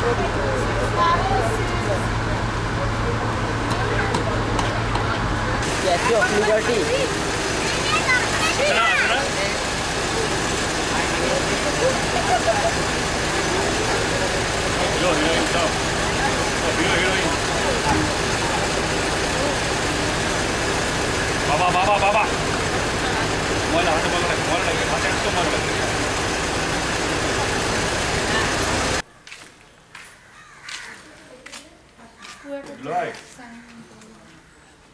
Statue of Liberty. বাবা ময়লা হাতে ময়লা লাগে হাতে একদম ময়লা লাগে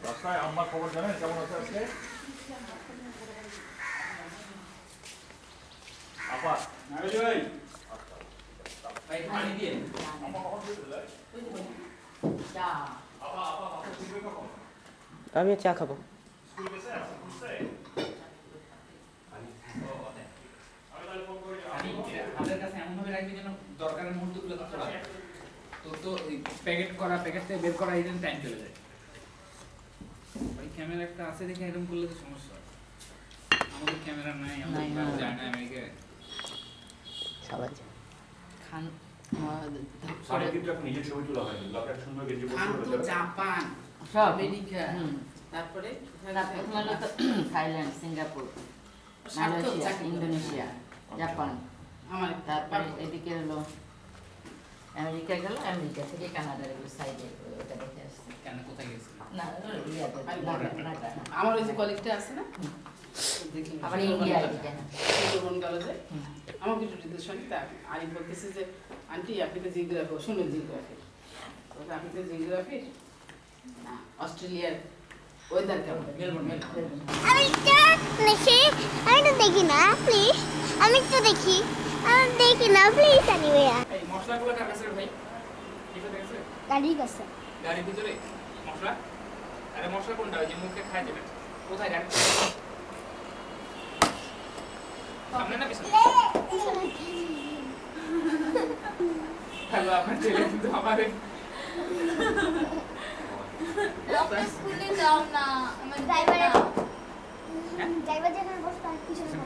রাস্তায় আম্মা খবর জানেন কেমন আছে আজকে আপা ভাই পানি দিয়ে আম্মা কখন দিলে চা আমি চা খাবো স্কুল গেছে বুঝতে আমাদের কাছে এমন ভাবে রাখবি যেন দরকারের মুহূর্তগুলো তো রাখে তো প্যাকেট করা প্যাকেট থেকে বের করা এই জন্য টাইম চলে যায় ওই ক্যামেরা একটা আছে দেখে এরকম করলে তো সমস্যা আমাদের ক্যামেরা নাই আমরা জানি না আমেরিকায় সবাই খান সাড়ে তিনটা নিজের ছবি তোলা হয়নি লকেট সুন্দর গেঞ্জি পরে জাপান সব আমেরিকা তারপরে Thailand Singapore Malaysia Indonesia Japan আমার তারপরে এদিকে হলো আমেরিকা গেল আমেরিকা থেকে কানাডার এগুলো সাইডে ওটা দেখে আসছে কেন কোথায় গেছে না আমার ওই যে কলিগটা আছে না আবার ইন্ডিয়া এদিকে মন গেল যে আমাকে একটু নির্দেশন তা আরিফ বলতেছে যে আন্টি আপনি তো জিওগ্রাফি শুনুন জিওগ্রাফি আপনি তো জিওগ্রাফি না অস্ট্রেলিয়ার ওয়েদার কেমন মেলবোর্ন আমি তো দেখি না প্লিজ আমি তো দেখি প্লিজ এনিওয়ে এই মশলাগুলো কার কাছে ভাই ঠিক আছে গাড়ির কাছে গাড়ির ভিতরে মশলা আরে মশলা কোনটা ওই যে মুখে খাই দেবেন কোথায় গাড়ি সামনে না পিছনে হ্যালো আপনার ছেলে কিন্তু আমাদের স্কুলে যাও না আমার ড্রাইভার যেখানে বসে তার পিছনে